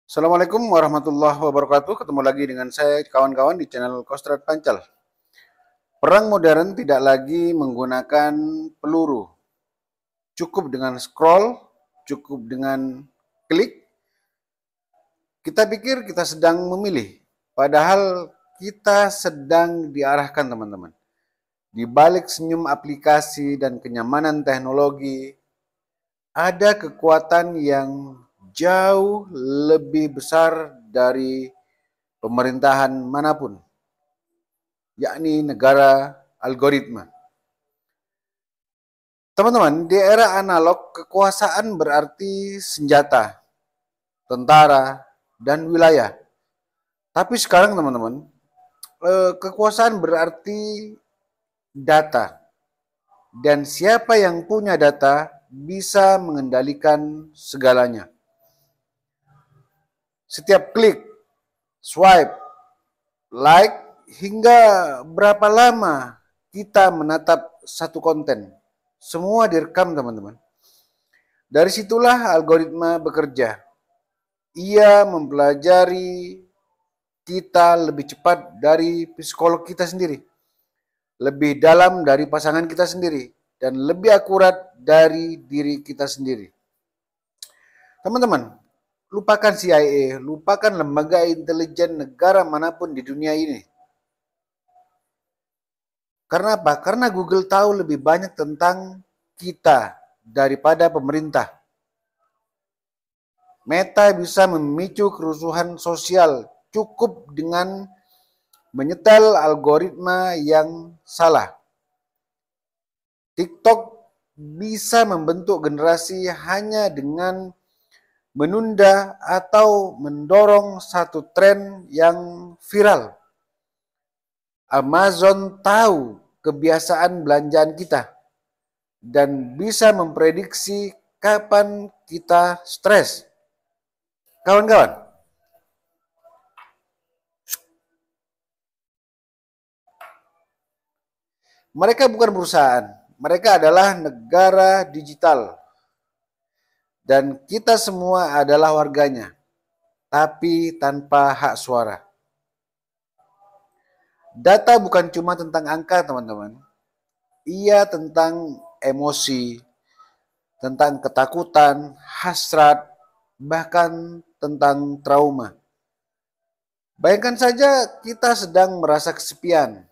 Assalamualaikum warahmatullahi wabarakatuh. Ketemu lagi dengan saya kawan-kawan di channel Kostrad Pancal. Perang modern tidak lagi menggunakan peluru. Cukup dengan scroll, cukup dengan klik. Kita pikir kita sedang memilih, padahal kita sedang diarahkan, teman-teman. Di balik senyum aplikasi dan kenyamanan teknologi, ada kekuatan yang jauh lebih besar dari pemerintahan manapun, yakni negara algoritma. Teman-teman, di era analog, kekuasaan berarti senjata, tentara, dan wilayah. Tapi sekarang, teman-teman, kekuasaan berarti data. Dan siapa yang punya data bisa mengendalikan segalanya. Setiap klik, swipe, like, hingga berapa lama kita menatap satu konten. Semua direkam, teman-teman. Dari situlah algoritma bekerja. Ia mempelajari kita lebih cepat dari psikolog kita sendiri, lebih dalam dari pasangan kita sendiri, dan lebih akurat dari diri kita sendiri. Teman-teman, lupakan CIA, lupakan lembaga intelijen negara manapun di dunia ini. Karena apa? Karena Google tahu lebih banyak tentang kita daripada pemerintah. Meta bisa memicu kerusuhan sosial cukup dengan menyetel algoritma yang salah. TikTok bisa membentuk generasi hanya dengan menunda atau mendorong satu tren yang viral. Amazon tahu kebiasaan belanjaan kita dan bisa memprediksi kapan kita stres. Kawan-kawan, mereka bukan perusahaan, mereka adalah negara digital. Dan kita semua adalah warganya, tapi tanpa hak suara. Data bukan cuma tentang angka, teman-teman. Ia tentang emosi, tentang ketakutan, hasrat, bahkan tentang trauma. Bayangkan saja kita sedang merasa kesepian.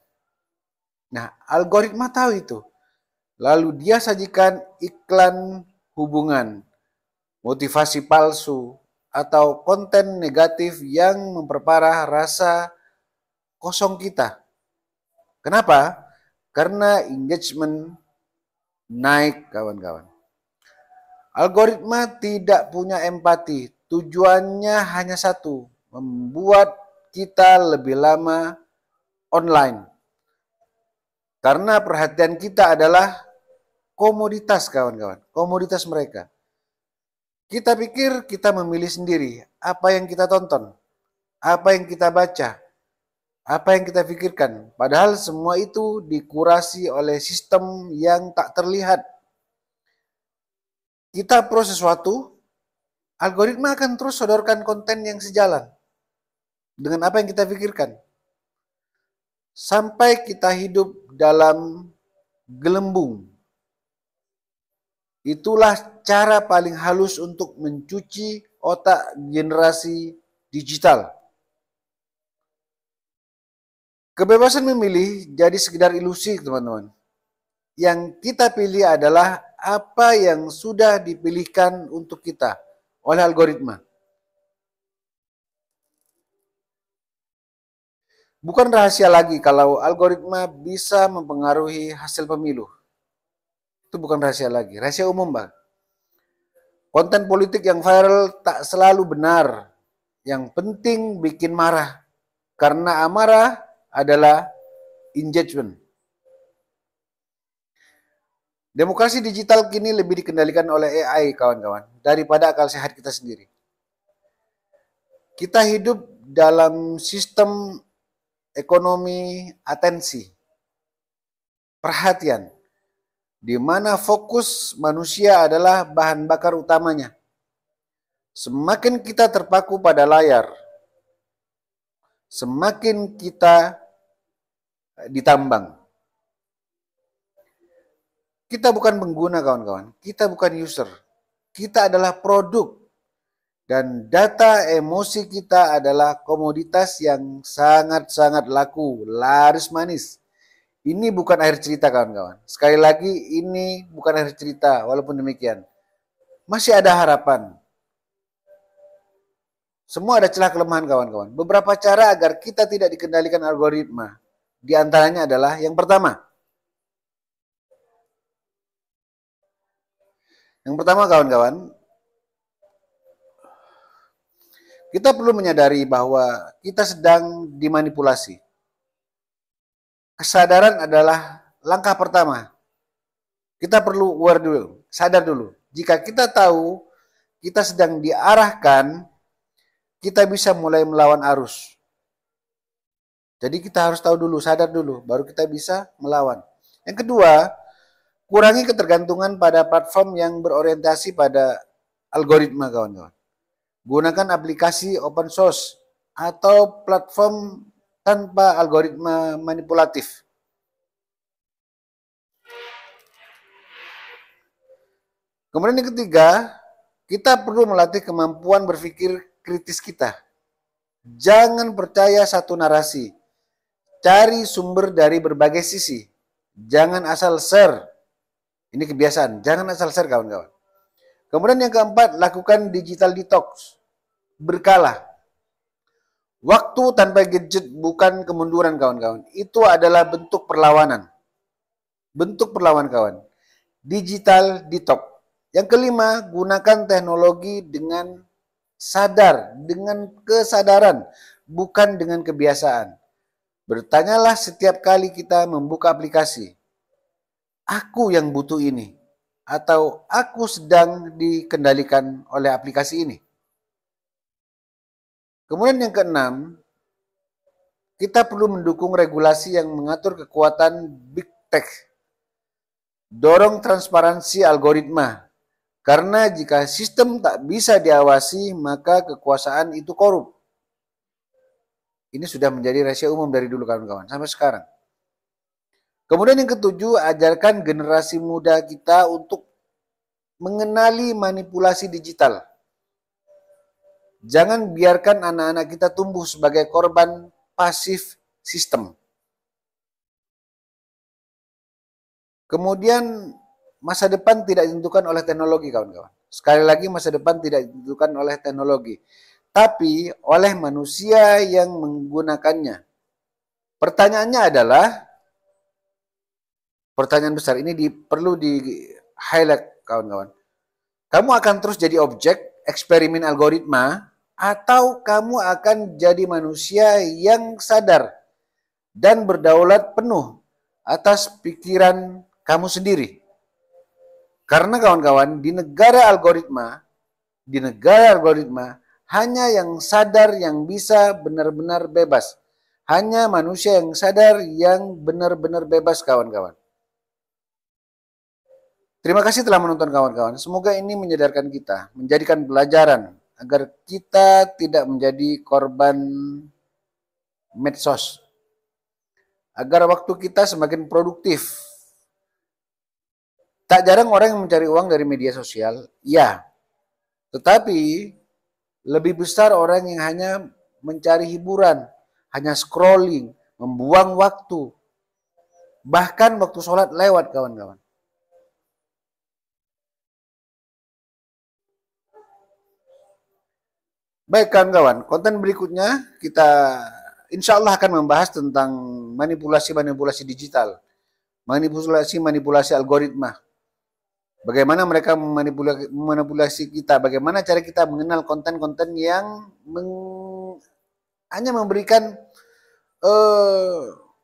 Nah, algoritma tahu itu. Lalu dia sajikan iklan hubungan, motivasi palsu, atau konten negatif yang memperparah rasa kosong kita. Kenapa? Karena engagement naik, kawan-kawan. Algoritma tidak punya empati. Tujuannya hanya satu, membuat kita lebih lama online. Karena perhatian kita adalah komoditas, kawan-kawan. Komoditas mereka. Kita pikir kita memilih sendiri apa yang kita tonton, apa yang kita baca, apa yang kita pikirkan. Padahal semua itu dikurasi oleh sistem yang tak terlihat. Kita pro sesuatu, algoritma akan terus sodorkan konten yang sejalan dengan apa yang kita pikirkan. Sampai kita hidup dalam gelembung. Itulah cara paling halus untuk mencuci otak generasi digital. Kebebasan memilih jadi sekedar ilusi, teman-teman. Yang kita pilih adalah apa yang sudah dipilihkan untuk kita oleh algoritma. Bukan rahasia lagi kalau algoritma bisa mempengaruhi hasil pemilu. Itu bukan rahasia lagi, rahasia umum, Bang. Konten politik yang viral tak selalu benar. Yang penting bikin marah. Karena amarah adalah engagement. Demokrasi digital kini lebih dikendalikan oleh AI, kawan-kawan, daripada akal sehat kita sendiri. Kita hidup dalam sistem ekonomi atensi, perhatian, di mana fokus manusia adalah bahan bakar utamanya. Semakin kita terpaku pada layar, semakin kita ditambang. Kita bukan pengguna, kawan-kawan. Kita bukan user. Kita adalah produk. Dan data emosi kita adalah komoditas yang sangat-sangat laku, laris manis. Ini bukan akhir cerita, kawan-kawan. Sekali lagi, ini bukan akhir cerita, walaupun demikian. Masih ada harapan. Semua ada celah kelemahan, kawan-kawan. Beberapa cara agar kita tidak dikendalikan algoritma. Di antaranya adalah yang pertama. Yang pertama, kawan-kawan, kita perlu menyadari bahwa kita sedang dimanipulasi. Kesadaran adalah langkah pertama. Kita perlu aware dulu, sadar dulu. Jika kita tahu kita sedang diarahkan, kita bisa mulai melawan arus. Jadi kita harus tahu dulu, sadar dulu, baru kita bisa melawan. Yang kedua, kurangi ketergantungan pada platform yang berorientasi pada algoritma, kawan-kawan. Gunakan aplikasi open source atau platform tanpa algoritma manipulatif. Kemudian yang ketiga, kita perlu melatih kemampuan berpikir kritis kita. Jangan percaya satu narasi. Cari sumber dari berbagai sisi. Jangan asal share. Ini kebiasaan, jangan asal share, kawan-kawan. Kemudian yang keempat, lakukan digital detox. Berkala. Waktu tanpa gadget bukan kemunduran, kawan-kawan. Itu adalah bentuk perlawanan. Bentuk perlawanan, kawan. Digital detox. Yang kelima, gunakan teknologi dengan sadar, dengan kesadaran, bukan dengan kebiasaan. Bertanyalah setiap kali kita membuka aplikasi. Aku yang butuh ini, atau aku sedang dikendalikan oleh aplikasi ini. Kemudian yang keenam, kita perlu mendukung regulasi yang mengatur kekuatan big tech. Dorong transparansi algoritma, karena jika sistem tak bisa diawasi, maka kekuasaan itu korup. Ini sudah menjadi rahasia umum dari dulu, kawan-kawan, sampai sekarang. Kemudian yang ketujuh, ajarkan generasi muda kita untuk mengenali manipulasi digital. Jangan biarkan anak-anak kita tumbuh sebagai korban pasif sistem. Kemudian masa depan tidak ditentukan oleh teknologi, kawan-kawan. Sekali lagi, masa depan tidak ditentukan oleh teknologi, tapi oleh manusia yang menggunakannya. Pertanyaannya adalah, pertanyaan besar ini perlu di-highlight, kawan-kawan. Kamu akan terus jadi objek eksperimen algoritma, atau kamu akan jadi manusia yang sadar dan berdaulat penuh atas pikiran kamu sendiri. Karena, kawan-kawan, di negara algoritma, hanya yang sadar yang bisa benar-benar bebas. Hanya manusia yang sadar yang benar-benar bebas, kawan-kawan. Terima kasih telah menonton, kawan-kawan. Semoga ini menyadarkan kita, menjadikan pelajaran agar kita tidak menjadi korban medsos. Agar waktu kita semakin produktif. Tak jarang orang yang mencari uang dari media sosial, ya. Tetapi lebih besar orang yang hanya mencari hiburan, hanya scrolling, membuang waktu. Bahkan waktu sholat lewat, kawan-kawan. Baik, kawan-kawan, konten berikutnya kita insya Allah akan membahas tentang manipulasi-manipulasi digital, manipulasi-manipulasi algoritma. Bagaimana mereka memanipulasi kita, bagaimana cara kita mengenal konten-konten yang hanya memberikan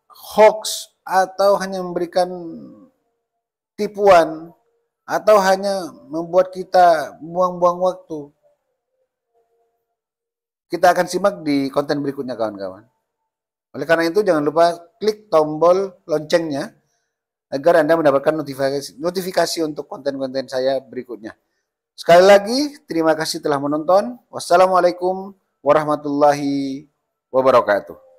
hoax, atau hanya memberikan tipuan, atau hanya membuat kita buang-buang waktu. Kita akan simak di konten berikutnya, kawan-kawan. Oleh karena itu, jangan lupa klik tombol loncengnya agar Anda mendapatkan notifikasi untuk konten-konten saya berikutnya. Sekali lagi, terima kasih telah menonton. Wassalamualaikum warahmatullahi wabarakatuh.